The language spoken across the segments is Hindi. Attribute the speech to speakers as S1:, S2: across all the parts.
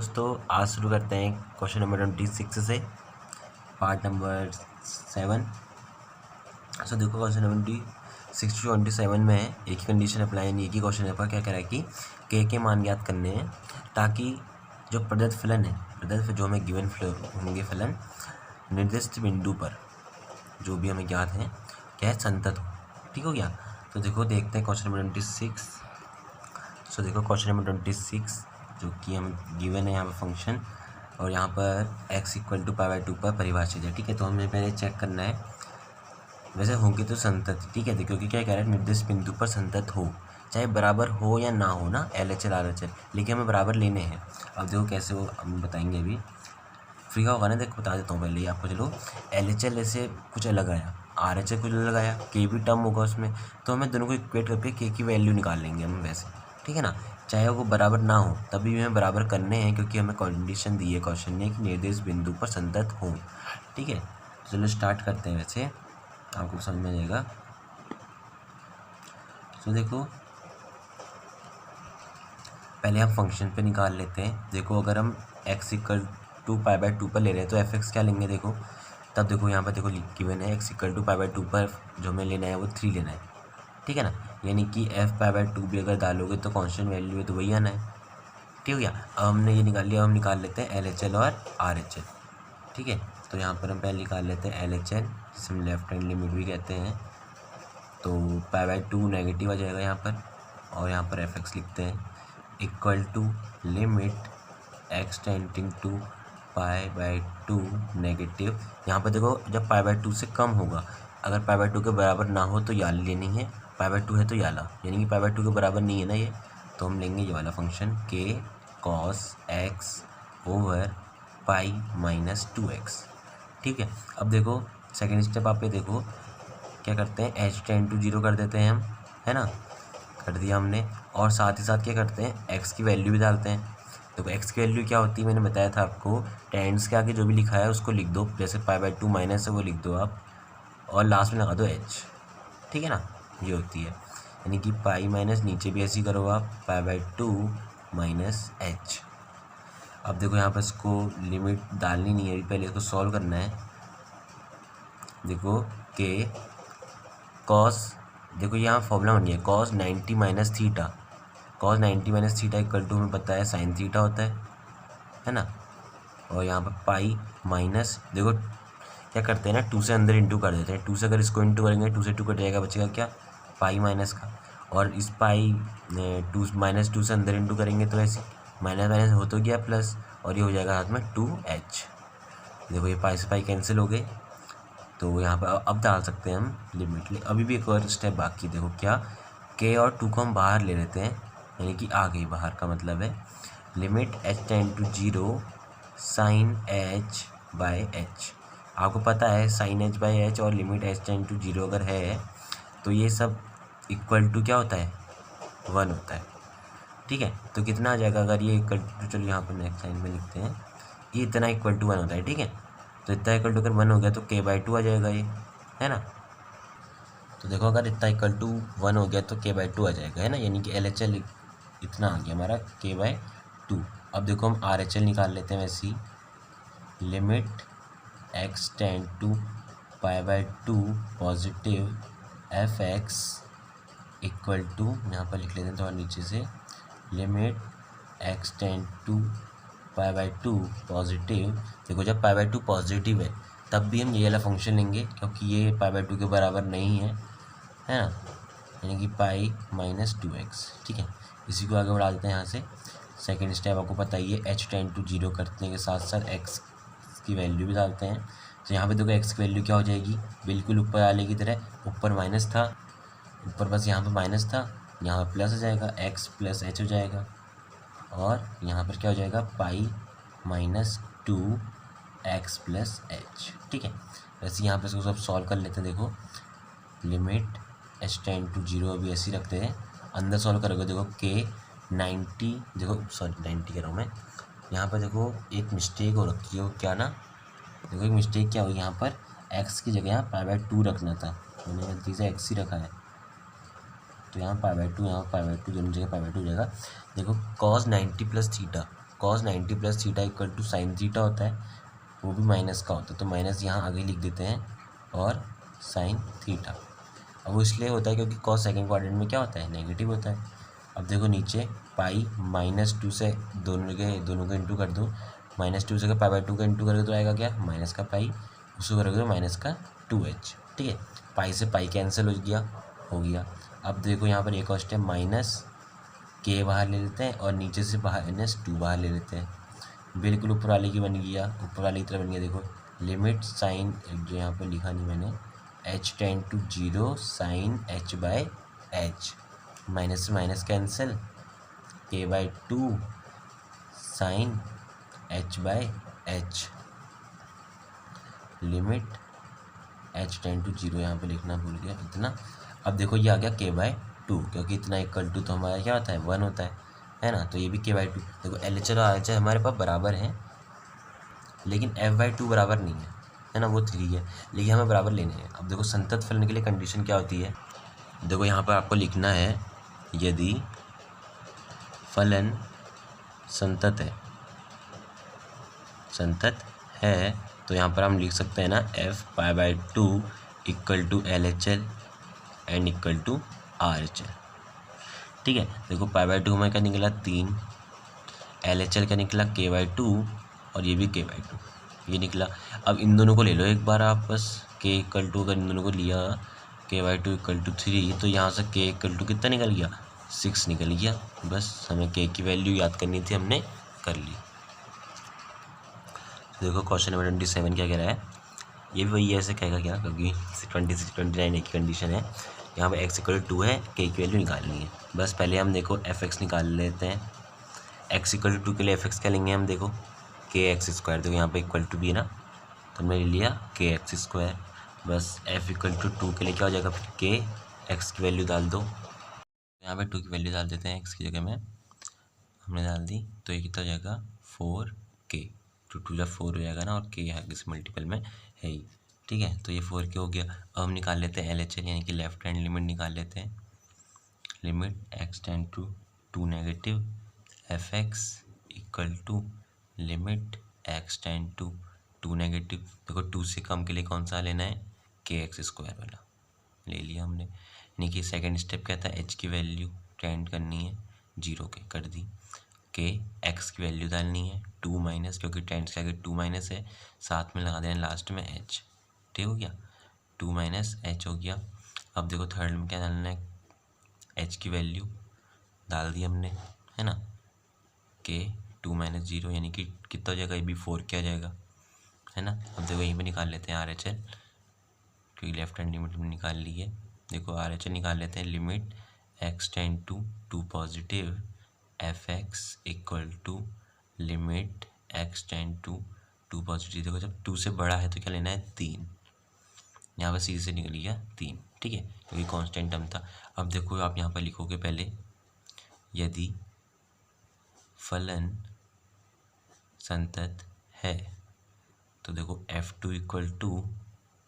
S1: दोस्तों, आज शुरू करते हैं क्वेश्चन नंबर 26 से, पार्ट नंबर 7। सो देखो, क्वेश्चन नंबर 26 to 27 में एक ही कंडीशन अप्लाई नहीं, एक ही क्वेश्चन पर क्या कह रहा है कि के मान ज्ञात करने हैं ताकि जो प्रदत्त फलन है, प्रदत्त जो हमें गिवन होंगे फलन निर्दिष्ट बिंदु पर जो भी हमें ज्ञात है क्या है संतत हो। ठीक हो गया। तो देखो, देखते हैं क्वेश्चन नंबर 26। सो देखो, क्वेश्चन नंबर 26 जो कि हम गिवन है यहाँ पर फंक्शन, और यहाँ पर x = π/2 पर परिभाषित है। ठीक है, तो हमें पहले चेक करना है, वैसे होंगे तो संतत। ठीक है, तो क्योंकि क्या कह रहा है, निर्दिष्ट बिंदु पर संतत हो, चाहे बराबर हो या ना हो ना, LHL RHL, लेकिन हमें बराबर लेने हैं। अब देखो कैसे वो हम बताएंगे अभी, फ्री का होगा ना। देखो बता देता हूँ पहले ही आपको। चलो, LHL ऐसे कुछ अलग आया, RHL कुछ अलग आया, के भी टर्म होगा उसमें, तो हमें दोनों को इक्वेट करके के की वैल्यू निकाल लेंगे हम वैसे। ठीक है ना, चाहे वो बराबर ना हो तभी हमें बराबर करने हैं, क्योंकि हमें कंडीशन दी है क्वेश्चन ने कि निर्देश बिंदु पर संतत हो। ठीक है, चलो स्टार्ट करते हैं, वैसे आपको समझ में आएगा। तो देखो, पहले हम फंक्शन पे निकाल लेते हैं। देखो, अगर हम x = π/2 पर ले रहे हैं तो f(x) क्या लेंगे। देखो तब देखो यहाँ पर देखो गिवन है x = π/2 पर जो हमें लेना है वो 3 लेना है। ठीक है ना, यानी कि f π/2 भी अगर डालोगे तो कांस्टेंट वैल्यू है तो वही आना है। ठीक हो गया। अब हमने ये निकाल लिया, हम निकाल लेते हैं LHL और RHL। ठीक है, तो यहाँ पर हम पहले निकाल लेते हैं LHL, जिसे हम लेफ्ट हैंड लिमिट भी कहते हैं। तो π/2 नेगेटिव आ जाएगा यहाँ पर, और यहाँ पर f(x) लिखते हैं = limit x tending to π/2 negative. यहाँ पर देखो, जब π/2 से कम होगा, अगर π/2 के बराबर ना हो तो याल लेनी है, π/2 है तो याला, यानी कि π/2 के बराबर नहीं है ना ये, तो हम लेंगे ये वाला function k cos x over पाई - 2x। ठीक है, अब देखो सेकेंड स्टेप आप पे देखो क्या करते हैं, h टेंड टू 0 कर देते हैं हम, है ना, कर दिया हमने, और साथ ही साथ क्या करते हैं, x की वैल्यू भी डालते हैं। देखो x की वैल्यू क्या होती है, मैंने बताया था आपको, टेंड्स के आगे जो भी लिखा है उसको लिख दो, जैसे π/2 माइनस है वो लिख दो आप, और लास्ट में लगा दो h। ठीक है ना, ये होती है, यानी कि पाई माइनस नीचे भी ऐसे ही करो आप, π/2 माइनस h। अब देखो यहाँ पर इसको लिमिट डालनी नहीं है, पहले इसको सॉल्व करना है। देखो के कॉस, देखो यहाँ फॉर्मूला बन गया cos 90 - थीटा, cos 90 - थीटा = हमें पता है sin थीटा होता है ना, और यहाँ पर पाई माइनस, देखो क्या करते हैं ना, 2 से अंदर इंटू कर देते हैं, 2 से अगर इसको इंटू करेंगे 2 से 2 कट जाएगा, बचेगा क्या, पाई माइनस का, और इस पाई 2 से अंदर इंटू करेंगे तो ऐसे माइनस हो तो गया प्लस, और ये हो जाएगा साथ में 2h। देखो ये पाई से पाई कैंसिल हो गए, तो यहाँ पर अब डाल सकते हैं हम लिमिट। अभी भी एक और स्टेप बाकी, देखो क्या, k और 2 को हम बाहर ले लेते हैं, यानी कि आ गई बाहर का मतलब है limit h tend to 0 sin h/h। आपको पता है sin h/h और लिमिट h टेंड टू 0 अगर है तो ये सब इक्वल टू क्या होता है, 1 होता है। ठीक है, तो कितना आ जाएगा अगर ये इक्वल टू, चलो यहाँ पर नेक्स्ट लाइन में लिखते हैं, ये इतना इक्वल टू 1 होता है। ठीक है, तो इतना इक्वल टू अगर 1 हो गया तो k/2 आ जाएगा ये, है ना। तो देखो, अगर इतना इक्वल टू 1 हो गया तो k/2 आ जाएगा, है ना, यानी कि LHL इतना आ गया हमारा k/2। अब देखो हम RHL निकाल लेते हैं वैसे ही, limit x tend to π/2 positive f(x) = यहाँ पर लिख लेते हैं थोड़ा नीचे से, limit x tend to π/2 positive. देखो जब π/2 पॉजिटिव है तब भी हम ये वाला फंक्शन लेंगे, क्योंकि ये π/2 के बराबर नहीं है ना, यानी कि पाई माइनस 2x। ठीक है, इसी को आगे बढ़ा देते हैं यहाँ से। सेकेंड स्टेप आपको पता ही है, h टेंड टू 0 करने के साथ साथ x की वैल्यू भी डालते हैं। तो यहाँ पे देखो x की वैल्यू क्या हो जाएगी, बिल्कुल ऊपर आले की तरह, ऊपर माइनस था, ऊपर बस यहाँ पर माइनस था, यहाँ पर प्लस हो जाएगा, x + h हो जाएगा, और यहाँ पर क्या हो जाएगा, पाई - 2x + h। ठीक है, वैसे यहाँ पर इसको सब सॉल्व कर लेते हैं। देखो लिमिट h टेंड टू 0 अभी ऐसे ही रखते हैं, अंदर सॉल्व करोगे देखो k 90, देखो सॉरी 90 कह रहा हूँ मैं, यहाँ पर देखो एक मिस्टेक हो रखी है, वो क्या ना, देखो एक मिस्टेक क्या हुई, यहाँ पर x की जगह यहाँ π/2 रखना था, मैंने गलती से x ही रखा है, तो यहाँ π/2, यहाँ π/2, दोनों जगह π/2 हो जाएगा। देखो cos 90 + theta, cos 90 plus theta equal to sine theta होता है, वो भी माइनस का होता है, तो माइनस यहाँ आगे लिख देते हैं और साइन थीटा। अब वो इसलिए होता है क्योंकि कॉस सेकंड क्वाड्रेंट में क्या होता है, नेगेटिव होता है। अब देखो नीचे पाई -2 से दोनों को इंटू कर दो, -2 से पाई/2 का इंटू करोगे तो आएगा क्या, माइनस का पाई, उसको करोगे तो माइनस का 2h। ठीक है, पाई से पाई कैंसिल हो गया। अब देखो यहाँ पर एक और स्टेप, माइनस के बाहर ले लेते हैं और नीचे से बाहर -2 बाहर ले लेते हैं, बिल्कुल ऊपर वाले की बन गया, ऊपर वाले की तरह बन गया। देखो लिमिट साइन, जो यहाँ पर लिखा नहीं मैंने, h tend to 0 sine h/h, minus से minus cancel, k/2 sine h/h, limit h tend to 0, यहाँ पे लिखना भूल गया इतना। अब देखो ये आ गया k/2, क्योंकि इतना इक्वल टू तो हमारा क्या होता है, 1 होता है ना, तो ये भी k/2। देखो LHS और RHS हमारे पास बराबर है, लेकिन f/2 बराबर नहीं है ना, वो 3 है, लेकिन हमें बराबर लेने हैं। अब देखो संतत फलन के लिए कंडीशन क्या होती है, देखो यहाँ पर आपको लिखना है, यदि फलन संतत है तो यहाँ पर हम लिख सकते हैं ना, f π/2 equal to LHL and equal to RHL। ठीक है, देखो π/2 में क्या निकला 3, LHL का निकला k/2 और ये भी k/2 ये निकला। अब इन दोनों को ले लो एक बार आप, बस k इक्वल टू, अगर इन दोनों को लिया k/2 इक्वल टू 3, तो यहाँ से k इक्वल टू कितना निकल गया, 6 निकल गया। बस हमें k की वैल्यू याद करनी थी, हमने कर ली। तो देखो क्वेश्चन नंबर 27 क्या कह रहा है, ये भी वही ऐसे कहेगा क्या, क्योंकि 26-29 एक कंडीशन है, यहाँ पे x इक्वल टू 2 है, k की वैल्यू निकालनी है। बस पहले हम देखो fx निकाल लेते हैं, x इक्वल टू 2 के लिए fx क्या लेंगे हम, देखो kx², देखो यहाँ पे इक्वल टू भी है ना, तो हमने ले लिया kx²। बस f इक्वल टू 2 के लिए क्या हो जाएगा, फिर k, x की वैल्यू डाल दो, यहाँ पे 2 की वैल्यू डाल देते हैं, x की जगह में हमने डाल दी, तो ये कितना हो जाएगा 4k, 2 जब 4 हो जाएगा ना, और k यहाँ किस मल्टीपल में है ही। ठीक है, तो ये 4k हो गया। अब हम निकाल लेते हैं LHL, यानी कि लेफ्ट हैंड लिमिट निकाल लेते हैं, limit x tend to 2 negative fx equal to limit x tend to 2 negative, देखो 2 से कम के लिए कौन सा लेना है, kx² वाला ले लिया हमने, यानी कि सेकेंड स्टेप क्या था, h की वैल्यू टेंड करनी है 0 के, कर दी, के x की वैल्यू डालनी है 2 माइनस, क्योंकि टेंड से आगे 2 माइनस है, साथ में लगा देना लास्ट में h। ठीक हो गया, 2 माइनस h हो गया। अब देखो थर्ड में क्या डालना है, h की वैल्यू डाल दी हमने, है ना, के 2 माइनस 0, यानी कि कितना हो जाएगा, ये भी 4 क्या जाएगा, है ना। अब देखो यहीं पे निकाल लेते हैं RHL, क्योंकि लेफ्ट हैंड लिमिट में निकाल ली है। देखो RHL निकाल लेते हैं, limit x tend to 2 positive fx equal to limit x tend to 2 positive, देखो जब 2 से बड़ा है तो क्या लेना है 3, यहाँ पर सीधे से निकल गया 3। ठीक है, क्योंकि कांस्टेंट टर्म था। अब देखो आप यहाँ पर लिखोगे पहले, यदि फलन संतत है, तो देखो f2 equal to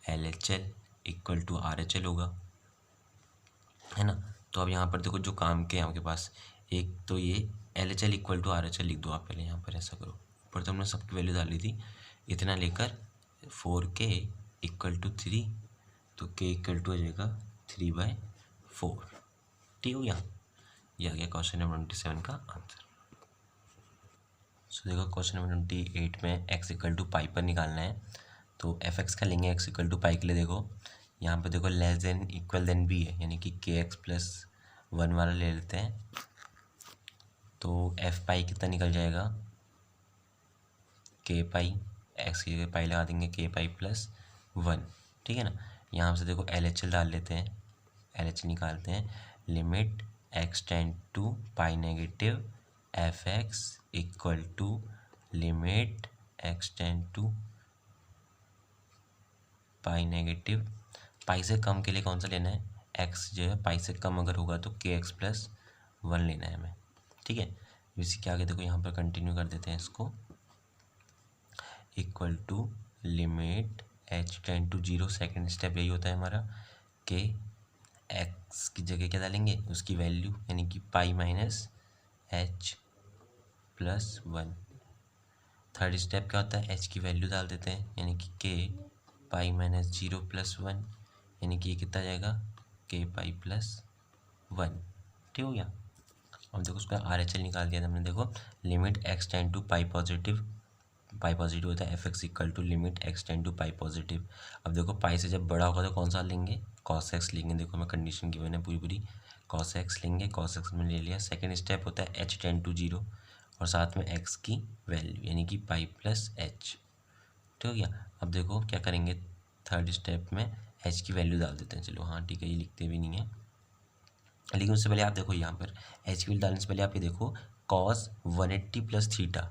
S1: LHL equal to RHL होगा, है ना। तो अब यहाँ पर देखो जो काम के आपके पास, एक तो ये LHL इक्वल टू RHL लिख दो आप पहले, यहाँ पर ऐसा करो, ऊपर तो हमने सबकी वैल्यू डाली थी, इतना लेकर 4k इक्वल टू 3, तो k इक्वल टू हो जाएगा 3/4। ठीक हो गया, ये आ गया क्वेश्चन नंबर 27 का आंसर। सो देखो क्वेश्चन नंबर 28 में x इक्वल टू पाई पर निकालना है, तो fx का लेंगे x इक्वल टू पाई के लिए। देखो यहाँ पे देखो लेस देन इक्वल देन भी है, यानी कि kx+1 वाला ले लेते हैं, तो f पाई कितना निकल जाएगा, k पाई, x की जगह पाई लगा देंगे, k पाई+1। ठीक है ना, यहाँ से देखो LHL डाल लेते हैं, LHL निकालते हैं, limit x tend to pi negative fx equal to limit x tend to pi negative, pi से कम के लिए कौन सा लेना है, x जो है पाई से कम अगर होगा तो kx+1 लेना है हमें। ठीक है, इसी के आगे देखो यहाँ पर कंटिन्यू कर देते हैं इसको, equal to limit h tend to 0, second step यही होता है हमारा, के x की जगह क्या डालेंगे, उसकी वैल्यू, यानी कि पाई -h+1, थर्ड स्टेप क्या होता है, एच की वैल्यू डाल देते हैं, यानी कि के पाई माइनस 0 + 1, यानी कि ये कितना जाएगा, के पाई + 1। ठीक हो गया। अब देखो उसका RHL निकाल दिया था हमने। देखो limit x tend to pi positive होता है f(x) equal to limit x tend to pi positive. अब देखो पाई से जब बड़ा होगा तो कौन सा लेंगे, cos x लेंगे। देखो मैं कंडीशन गिवन है पूरी cos x लेंगे, cos x में ले लिया। सेकेंड स्टेप होता है h टेंड टू 0 और साथ में x की वैल्यू यानी कि पाई + h। ठीक हो गया। अब देखो क्या करेंगे, थर्ड स्टेप में h की वैल्यू डाल देते हैं। चलो हाँ ठीक है, ये लिखते भी नहीं है, लेकिन उससे पहले आप देखो यहाँ पर h की वैल्यू डालने से पहले आप ये देखो cos 180 + थीटा,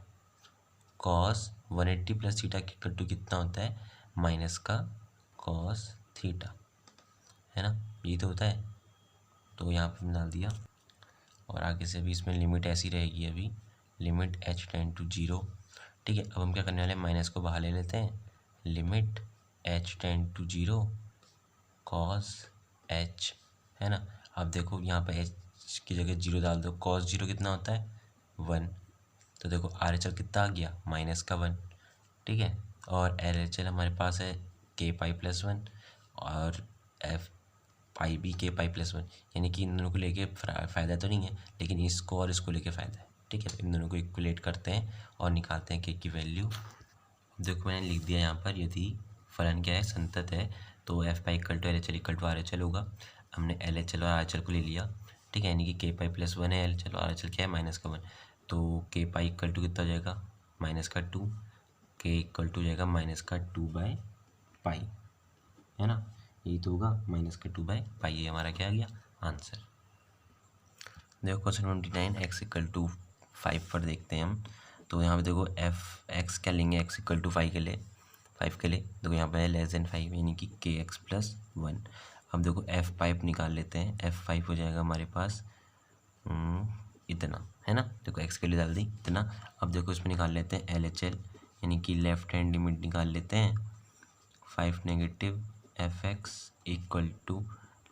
S1: cos 180 + थीटा की इक्वल टू कितना होता है, माइनस का cos थीटा, है ना, ये तो होता है। तो यहाँ पर डाल दिया और आगे से भी इसमें लिमिट ऐसी रहेगी अभी, लिमिट h टेंड टू 0। ठीक है। अब हम क्या करने वाले हैं, माइनस को बाहर ले लेते हैं, limit h tend to 0 cos h, है ना। अब देखो यहाँ पे h की जगह 0 डाल दो, cos 0 कितना होता है, 1। तो देखो RHL कितना आ गया, माइनस का 1। ठीक है। और LHL हमारे पास है k पाई + 1 और f पाई भी k पाई + 1, यानी कि इन दोनों को लेके फ़ायदा तो नहीं है, लेकिन इसको और इसको लेके फ़ायदा है। ठीक है। इन दोनों को इक्वलेट करते हैं और निकालते हैं k की वैल्यू। देखो मैंने लिख दिया यहाँ पर, यदि फलन क्या है, संतत है, तो f pi equal to LHL equal to RHL होगा। हमने LHL और RHL को ले लिया। ठीक है। यानी कि k पाई + 1 है LHL और RHL क्या है, माइनस का 1। तो k पाई इक्वल टू कितना हो जाएगा, माइनस का 2, k इक्वल टू जाएगा माइनस का 2/पाई, है ना, यही तो होगा, माइनस का 2/पाई। ये हमारा क्या आ गया, आंसर। देखो क्वेश्चन 29 x इक्वल टू 5 पर देखते हैं हम। तो यहाँ पे देखो x क्या लेंगे, x इक्वल टू 5 के लिए देखो यहाँ पे <5 यानी कि kx + 1। अब देखो f पाइप निकाल लेते हैं, f 5 हो जाएगा हमारे पास इतना, है ना। देखो x के लिए डाल दी इतना। अब देखो इसमें निकाल लेते हैं LHL, यानी कि लेफ्ट हैंड लिमिट निकाल लेते हैं, 5 negative fx equal to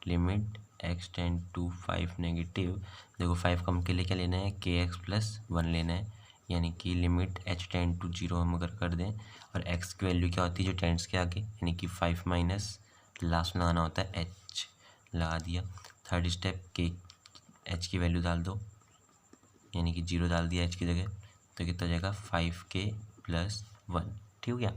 S1: limit x tend to 5 negative. देखो 5 कम के लिए क्या लेना है, kx + 1 लेना है, यानी कि लिमिट h टेंड टू 0 हम अगर कर दें, और x की वैल्यू क्या होती है जो टेंड्स के आगे, यानी कि 5 माइनस लास्ट में लगाना होता है h, लगा दिया। थर्ड स्टेप k h की वैल्यू डाल दो, यानी कि 0 डाल दिया h की जगह, तो कितना हो जाएगा, 5k + 1। ठीक हो गया।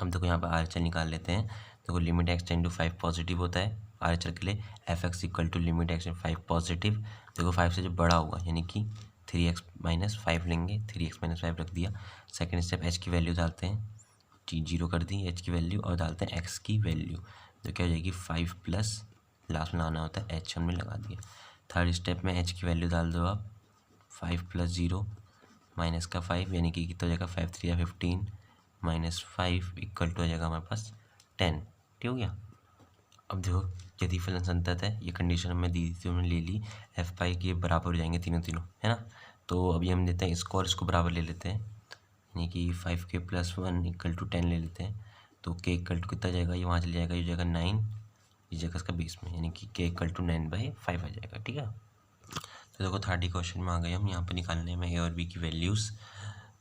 S1: अब देखो यहाँ पर RHL निकाल लेते हैं। देखो limit x tend to 5 positive होता है RHL के लिए, fx equal to limit x tend 5 positive. देखो 5 से जब बड़ा होगा, यानी कि 3x - 5 लेंगे, 3x - 5 रख दिया। सेकंड स्टेप h की वैल्यू डालते हैं, 0 कर दी h की वैल्यू, और डालते हैं x की वैल्यू, तो क्या हो जाएगी, 5 प्लस लास्ट में लगाना होता है h, हमने लगा दिया। थर्ड स्टेप में h की वैल्यू डाल दो आप, 5 + 0 माइनस का 5, यानी कि कितना हो जाएगा, 5 3 15 -5 इक्वल टू हो जाएगा हमारे पास 10। ठीक हो गया। अब देखो यदि फलन संतत है, ये कंडीशन हमें दी थी, हमने ले ली, f पाई के बराबर हो जाएंगे तीनों, है ना। तो अभी हम देते हैं इसको और इसको बराबर ले लेते हैं, यानी कि 5k + 1 इक्वल टू 10 ले लेते हैं। तो k इक्वल टू कितना जाएगा, ये वहाँ चले जाएगा, ये जाएगा 9, ये जाएगा इसका 20 में, यानी कि k इक्वल टू 9/5 आ जाएगा। ठीक है। तो देखो थर्ड क्वेश्चन में आ गए हम, यहाँ पर निकालने में a और b की वैल्यूज़।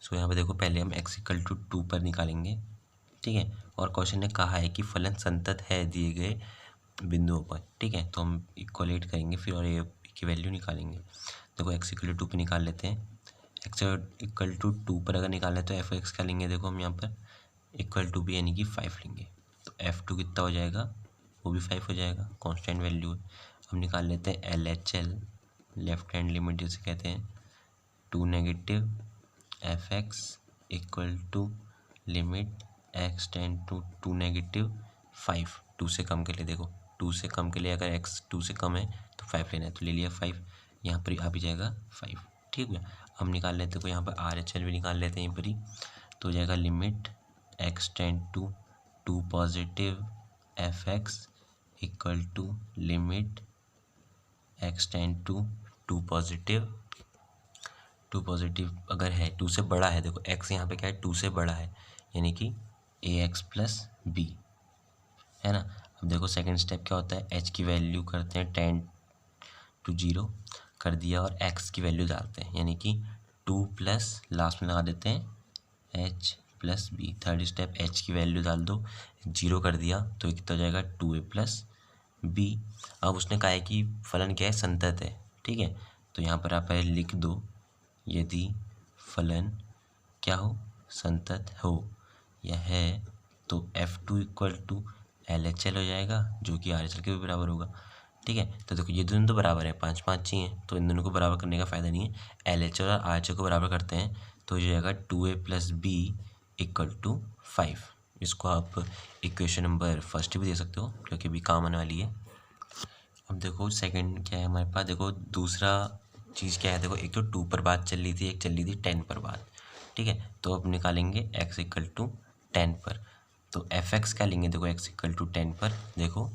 S1: सो यहाँ पे देखो पहले हम x इक्वल टू 2 पर निकालेंगे। ठीक है। और क्वेश्चन ने कहा है कि फलन संतत है दिए गए बिंदुओं पर। ठीक है। तो हम इक्वलेट करेंगे फिर और ये की वैल्यू निकालेंगे। देखो x इक्वल टू 2 पर निकाल लेते हैं। x इक्वल टू 2 पर अगर निकालें तो f(x) का लेंगे, देखो हम यहाँ पर इक्वल टू भी यानी कि 5 लेंगे, तो f2 कितना हो जाएगा, वो भी 5 हो जाएगा, कांस्टेंट वैल्यू है। हम निकाल लेते हैं LHL, लेफ्ट हैंड लिमिट जिसे कहते हैं, 2 negative fx equal to limit x tend to 2 negative 5, 2 से कम के लिए, देखो 2 से कम के लिए अगर x 2 से कम है तो 5 लेना है, तो ले लिया 5, यहाँ पर आ भी जाएगा 5। ठीक है। हम निकाल लेते हैं, यहाँ पर RHL भी निकाल लेते हैं यहीं पर ही, तो हो जाएगा limit x tend to 2 positive fx equal to limit x tend to 2 positive अगर है 2 से बड़ा है, देखो x यहाँ पे क्या है, 2 से बड़ा है, यानी कि ax + b, है ना। अब देखो सेकंड स्टेप क्या होता है, h की वैल्यू करते हैं 10 to 0 कर दिया, और x की वैल्यू डालते हैं, यानी कि 2 प्लस लास्ट में लगा देते हैं H plus B. Third step H की वैल्यू डाल दो, 0 कर दिया तो ये कितना हो जाएगा 2a प्लस बी। अब उसने कहा है कि फलन क्या है, संतत है, ठीक है। तो यहाँ पर आप पहले लिख दो, यदि फलन क्या हो, संतत हो या है, तो F2 इक्वल टू LHL हो जाएगा, जो कि RHL के भी बराबर होगा, ठीक है। तो देखो ये दोनों तो बराबर है, 5 5 चाहिए, तो इन दोनों को बराबर करने का फ़ायदा नहीं है। LHL और RHL को बराबर करते हैं तो हो जाएगा 2a plus B equal to 5। इसको आप इक्वेशन नंबर फर्स्ट भी दे सकते हो क्योंकि भी काम आने वाली है। अब देखो सेकंड क्या है हमारे पास, देखो दूसरा चीज़ क्या है, देखो एक तो 2 पर बात चल रही थी, एक चल रही थी 10 पर बात, ठीक है। तो अब निकालेंगे x इक्वल टू 10 पर, तो fx क्या लेंगे, देखो x इक्वल टू 10 पर, देखो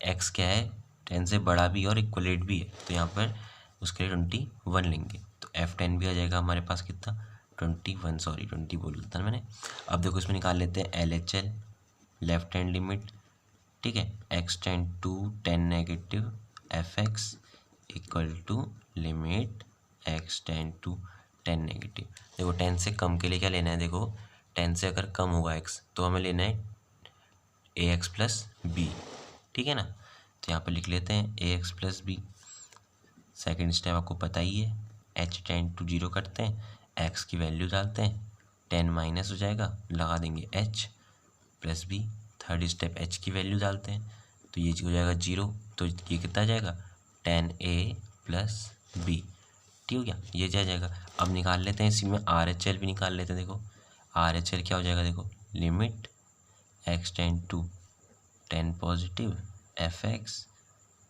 S1: x क्या है, 10 से बड़ा भी और इक्वलेट भी है, तो यहाँ पर उसके लिए 21 लेंगे, तो f10 भी आ जाएगा हमारे पास कितना 21, सॉरी 20 बोल देता था मैंने। अब देखो इसमें निकाल लेते हैं LHL, लेफ्ट हैंड लिमिट, ठीक है, x tend to 10 negative fx equal to limit x tend to 10 negative. देखो 10 से कम के लिए क्या लेना है, देखो 10 से अगर कम होगा x तो हमें लेना है ax प्लस बी, ठीक है ना। तो यहाँ पर लिख लेते हैं ax plus B. Second step आपको पता ही है, h टेंड टू 0 करते हैं, x की वैल्यू डालते हैं, 10 माइनस हो जाएगा, लगा देंगे h plus B. Third step h की वैल्यू डालते हैं, तो ये हो जाएगा 0, तो ये कितना जाएगा 10a प्लस बी, ठीक हो गया, ये जाएगा। अब निकाल लेते हैं इसी में RHL भी निकाल लेते हैं। देखो RHL क्या हो जाएगा, देखो limit x tend to 10 positive fx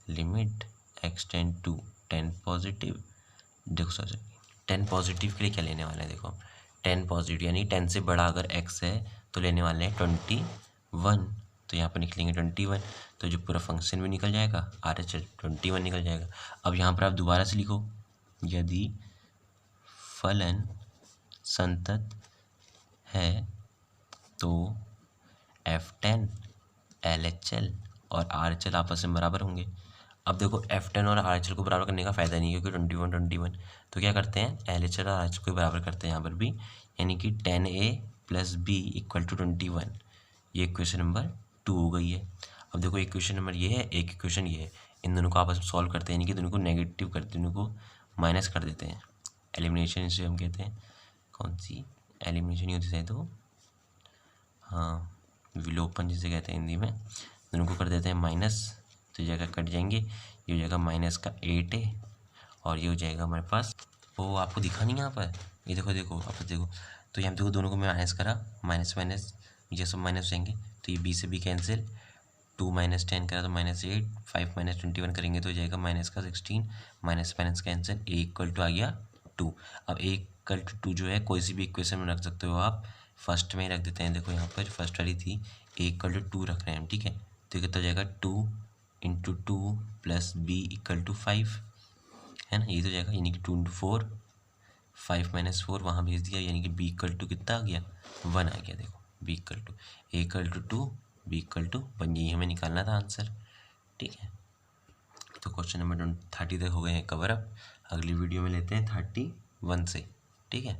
S1: limit x tend to 10 positive, देखो सॉरी 10 पॉजिटिव के लिए क्या लेने वाले हैं, देखो 10 पॉजिटिव यानी 10 से बड़ा अगर x है तो लेने वाले हैं 21, तो यहाँ पर निकलेंगे 21, तो जो पूरा फंक्शन भी निकल जाएगा, RHL 21 निकल जाएगा। अब यहाँ पर आप दोबारा से लिखो, यदि फलन संतत है तो F10 LHL और RHL आपस में बराबर होंगे। अब देखो F10 और RHL को बराबर करने का फ़ायदा नहीं है क्योंकि 21 तो क्या करते हैं LHL और RHL को बराबर करते हैं यहाँ पर भी, यानी कि 10a plus B equal to 21। ये इक्वेशन नंबर 2 हो गई है। अब देखो इक्वेशन नंबर ये है, एक इक्वेशन ये है, इन दोनों को आपस में सॉल्व करते हैं, यानी कि दोनों को नेगेटिव करते हैं, दोनों को माइनस कर देते हैं। एलिमिनेशन इसे हम कहते हैं, कौन सी एलिमिनेशन ही होती है, तो हाँ विलोपन जिसे कहते हैं हिंदी में, दोनों को कर देते हैं माइनस, तो जगह कट जाएंगे, ये हो जाएगा माइनस का 8a और ये हो जाएगा हमारे पास, वो आपको दिखा नहीं यहाँ पर, ये देखो देखो आप देखो, तो यहाँ देखो दोनों को मैं माइनस करा, माइनस माइनस ये सब माइनस हो जाएंगे, तो ये b से b कैंसिल, 2 माइनस 10 करा तो -8, 5 माइनस 21 करेंगे तो हो जाएगा माइनस का 16, minus minus cancel, a equal to आ गया 2। अब a इक्वल टू 2 जो है कोई सी भी इक्वेशन में रख सकते हो आप, फर्स्ट में रख देते हैं, देखो यहाँ पर फर्स्ट वाली थी a इक्वल टू 2 रख रहे हैं हम, ठीक है। तो कितना हो जाएगा 2 into 2 plus b equal to 5, है ना, ये तो जाएगा, यानी कि 2 इंटू 4, 5 माइनस 4 वहाँ भेज दिया, यानी कि b इक्वल टू कितना आ गया 1 आ गया। देखो b equal to a equal to 2 b equal to 1, यही हमें निकालना था आंसर, ठीक है। तो क्वेश्चन नंबर 30 तक हो गए हैं कवर अप, अगली वीडियो में लेते हैं 31 से, ठीक है।